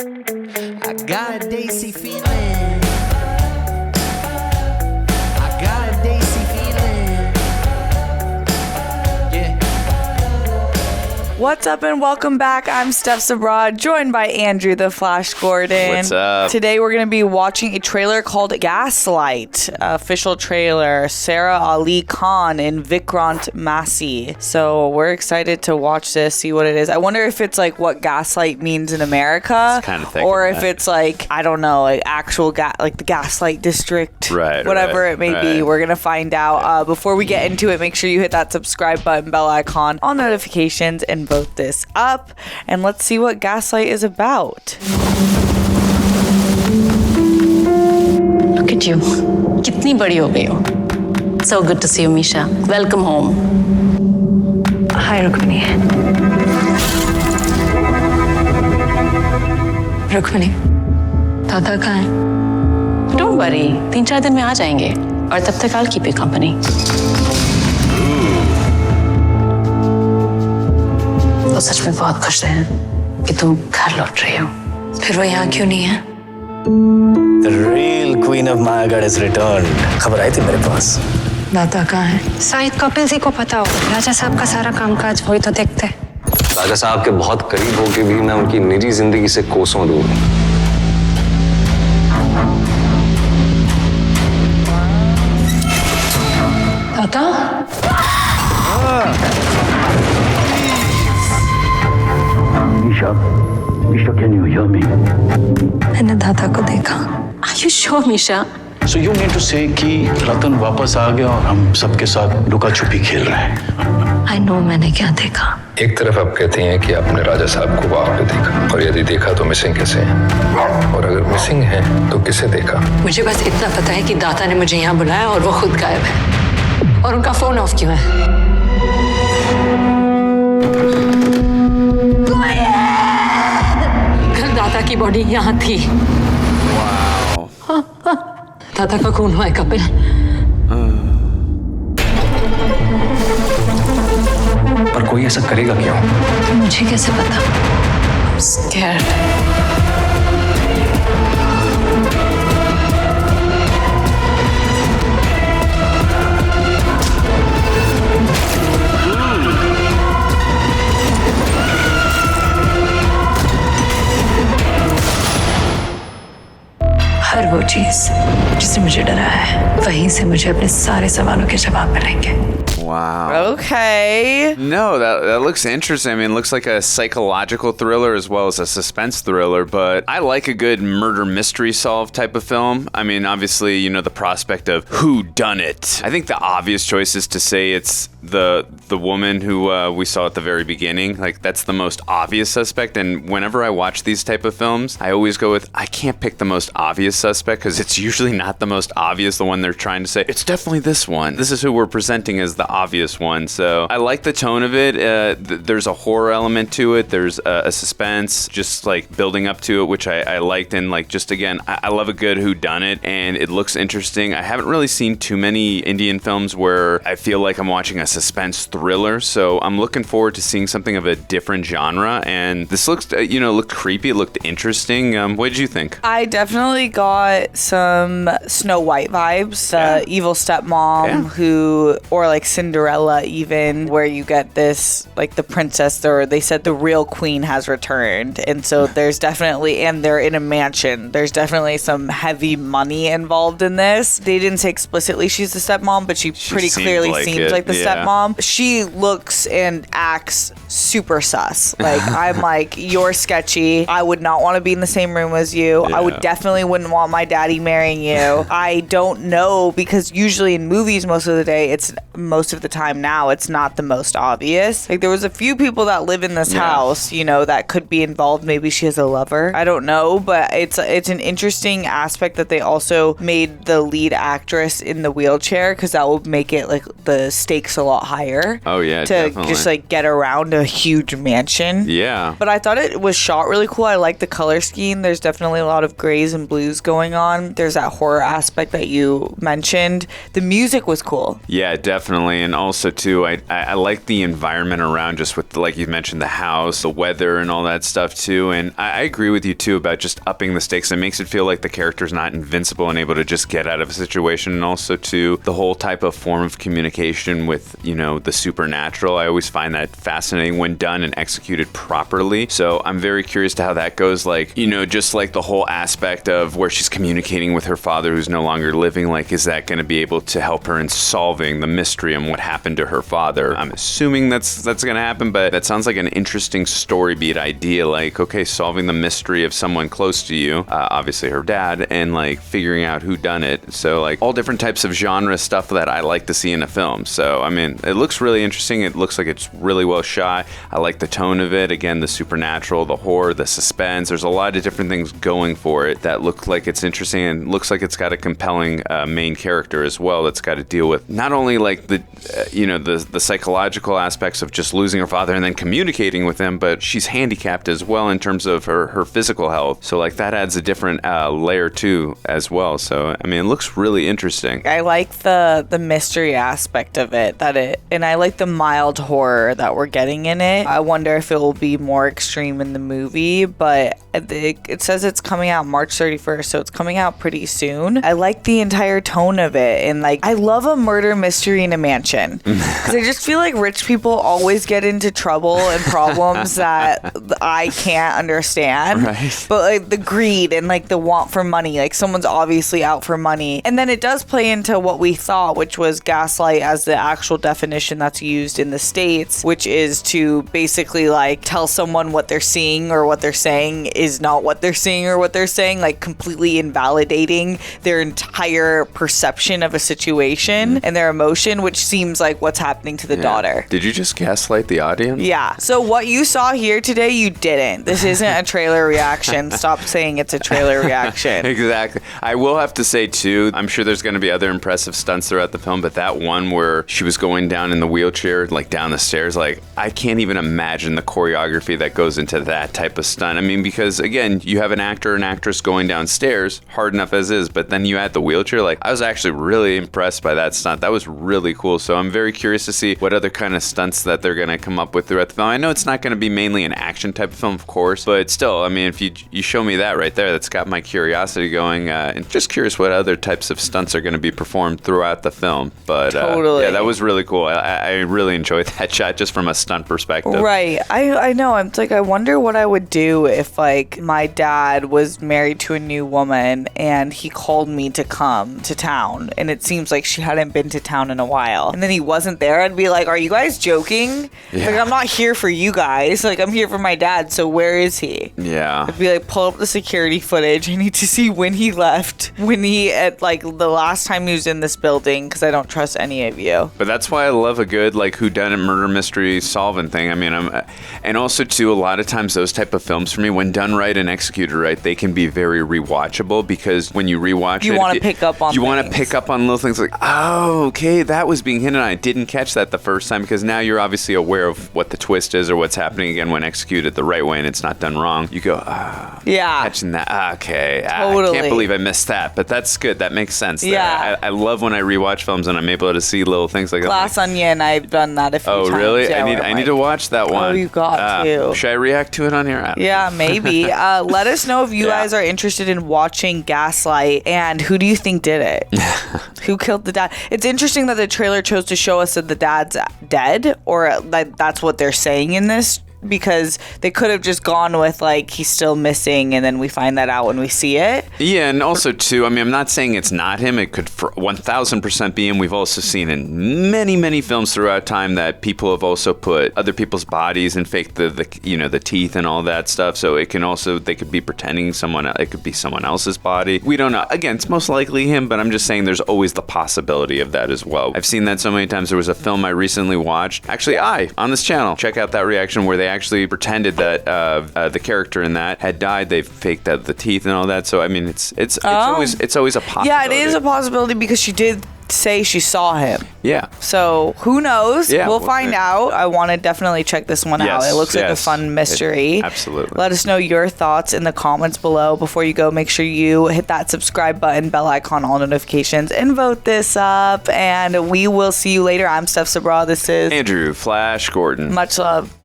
I got a Daisy feeling. I got a Daisy feeling. Yeah. What's up and welcome back. I'm STEPH, joined by Andrew the Flash Gordon. What's up? Today we're going to be watching a trailer called Gaslight, official trailer. Sara Ali Khan and Vikrant Massey. So we're excited to watch this, see what it is. I wonder if it's like what gaslight means in America, kind of or if it's like, I don't know, like actual like the Gaslight District, right? Whatever it may be. We're gonna find out. Before we get into it, make sure you hit that subscribe button, bell icon, all notifications, and vote this up. And let's see what Gaslight is about. Look at you. कितनी बड़ी हो गई हो. So good to see you, Misha. Welcome home. Hi, Rukmini. Rukmini, दादा कहाँ है? Don't worry. 3-4 दिन में आ जाएंगे. और तब तक I'll keep you company. तो सच में बहुत खुश हैं कि तुम घर लौट रही हो. फिर वो यहाँ क्यों नहीं है? The real Queen of Mayagarh has returned. खबर आई थी मेरे पास. दादा कहाँ है? शायद कपिल जी को पता हो. राजा साहब का सारा कामकाज वही तो देखते. राजा साहब के बहुत करीब होके भी मैं उनकी निजी जिंदगी से कोसों दूर हूं. दादा? Misha, can you hear me? मैंने दादा को देखा. Are you sure, Misha? So you mean to say कि रतन वापस आ गया और हम सबके साथ लुका छुपी खेल रहे हैं? I know मैंने क्या देखा. एक तरफ आप कहती हैं कि आपने राजा साहब को वहां पे देखा, और यदि देखा तो मिसिंग कैसे है? और अगर मिसिंग है तो किसे देखा? मुझे बस इतना पता है कि दादा ने मुझे यहाँ बुलाया और वो खुद गायब है. और उनका फोन ऑफ क्यों है? कल दादा की बॉडी यहाँ थी. दादा का खून हुआ है कपिल. पर कोई ऐसा करेगा क्यों? मुझे कैसे पता? I'm scared. हर वो चीज जिससे मुझे डरा है, वहीं से मुझे अपने सारे सवालों के जवाब मिलेंगे. Wow. Okay. No, that looks interesting. I mean, it looks like a psychological thriller as well as a suspense thriller, but I like a good murder mystery solve type of film. I mean, obviously, you know, the prospect of who done it. I think the obvious choice is to say it's the woman who we saw at the very beginning. Like, that's the most obvious suspect, and whenever I watch these type of films, I always go with, I can't pick the most obvious suspect because it's usually not the most obvious, the one they're trying to say, it's definitely this one. This is who we're presenting as the obvious one. So I like the tone of it. There's a horror element to it. There's a suspense, just like building up to it, which I liked. And like, just again, I love a good whodunit, and it looks interesting. I haven't really seen too many Indian films where I feel like I'm watching a suspense thriller. So I'm looking forward to seeing something of a different genre. And this looks, looked creepy. It looked interesting. What did you think? I definitely got some Snow White vibes. The evil stepmom who, or like Cinderella even, where you get this, like the princess, or they said the real queen has returned. And so there's definitely, and they're in a mansion, there's definitely some heavy money involved in this. They didn't say explicitly she's the stepmom, but she pretty clearly seems like the stepmom. She looks and acts super sus. Like, I'm like, you're sketchy. I would not want to be in the same room as you. I would definitely wouldn't want my daddy marrying you. I don't know, because usually in movies most of the time now, it's not the most obvious. Like, there was a few people that live in this house, that could be involved. Maybe she has a lover. I don't know, but it's an interesting aspect that they also made the lead actress in the wheelchair, because that will make it like the stakes a lot higher. Oh yeah, to definitely. Just like get around a huge mansion. Yeah. But I thought it was shot really cool. I like the color scheme. There's definitely a lot of grays and blues going going on. There's that horror aspect that you mentioned. The music was cool. Yeah, definitely. And also, too, I like the environment around, just with, like you mentioned, the house, the weather, and all that stuff, too. And I agree with you, too, about just upping the stakes. It makes it feel like the character's not invincible and able to just get out of a situation. And also, too, the whole type of form of communication with, you know, the supernatural. I always find that fascinating when done and executed properly. So I'm very curious to how that goes. Like, you know, just like the whole aspect of where she's communicating with her father who's no longer living. Like, is that going to be able to help her in solving the mystery and what happened to her father? I'm assuming that's going to happen, but that sounds like an interesting story beat idea. Like, okay, solving the mystery of someone close to you, obviously her dad, and like figuring out who done it. So like all different types of genre stuff that I like to see in a film. So, I mean, it looks really interesting. It looks like it's really well shot. I like the tone of it. Again, the supernatural, the horror, the suspense. There's a lot of different things going for it that look like it's interesting, and looks like it's got a compelling main character as well that's got to deal with not only like the the psychological aspects of just losing her father and then communicating with him, but she's handicapped as well in terms of her physical health. So like that adds a different layer too as well. So I mean, it looks really interesting. I like the mystery aspect of it, and I like the mild horror that we're getting in it. I wonder if it will be more extreme in the movie, but it says it's coming out March 31st, so it's coming out pretty soon. I like the entire tone of it, and like I love a murder mystery in a mansion because I just feel like rich people always get into trouble and problems that I can't understand. Right. But like the greed and like the want for money, like someone's obviously out for money. And then it does play into what we thought, which was gaslight as the actual definition that's used in the States, which is to basically like tell someone what they're seeing or what they're saying is not what they're seeing or what they're saying, like completely invalidating their entire perception of a situation and their emotion, which seems like what's happening to the daughter. Did you just gaslight the audience? Yeah. So what you saw here today, you didn't. This isn't a trailer reaction. Stop saying it's a trailer reaction. Exactly. I will have to say too, I'm sure there's going to be other impressive stunts throughout the film, but that one where she was going down in the wheelchair, like down the stairs, like I can't even imagine the choreography that goes into that type of stunt. I mean, because again, you have an actor and actress going downstairs, hard enough as is, but then you add the wheelchair. Like I was actually really impressed by that stunt. That was really cool. So I'm very curious to see what other kind of stunts that they're going to come up with throughout the film. I know it's not going to be mainly an action type of film, of course, but still, I mean, if you show me that right there, that's got my curiosity going, and just curious what other types of stunts are going to be performed throughout the film. But totally. Yeah, that was really cool. I really enjoyed that shot just from a stunt perspective. Right. I know. I'm like, I wonder what I would do if like my dad was married to a new woman and he called me to come to town, and it seems like she hadn't been to town in a while, and then he wasn't there. I'd be like, are you guys joking? Yeah. Like, I'm not here for you guys. Like, I'm here for my dad, so where is he? Yeah. I'd be like, pull up the security footage. I need to see when he left, when he, at like the last time he was in this building, because I don't trust any of you. But that's why I love a good like whodunit murder mystery solving thing. I mean, and also too, a lot of times those type of films for me, when done right and executed right, they can be very rewatchable, because when you rewatch you want to pick up on want to pick up on little things like, oh, okay, that was being hinted at. I didn't catch that the first time, because now you're obviously aware of what the twist is or what's happening again when executed the right way and it's not done wrong. You go, yeah, catching that. Okay, totally. I can't believe I missed that, but that's good. That makes sense. There. Yeah, I love when I rewatch films and I'm able to see little things like Glass that. Onion, I've done that a few times. Oh, really? Yeah, I need to watch that one. Oh, you got to. Should I react to it on here? Yeah, maybe. Let us know if you guys are interested in watching Gaslight, and who do you think did it? Who killed the dad? It's interesting that the trailer chose to show us that the dad's dead, or like that's what they're saying in this, because they could have just gone with like he's still missing and then we find that out when we see it. Yeah, and also too, I mean, I'm not saying it's not him. It could 1000% be him. We've also seen in many films throughout time that people have also put other people's bodies and faked the teeth and all that stuff. So it can also, they could be pretending it could be someone else's body. We don't know. Again, it's most likely him, but I'm just saying there's always the possibility of that as well. I've seen that so many times. There was a film I recently watched, actually on this channel, check out that reaction, where they actually pretended that the character in that had died. They faked out the teeth and all that. So I mean, it's always a possibility. Yeah, it is a possibility, because she did say she saw him. Yeah. So who knows? Yeah, we'll find out. I want to definitely check this one out. It looks like a fun mystery. Absolutely. Let us know your thoughts in the comments below. Before you go, make sure you hit that subscribe button, bell icon, all notifications, and vote this up. And we will see you later. I'm Steph SABRAW. This is Andrew Flash Gordon. Much love.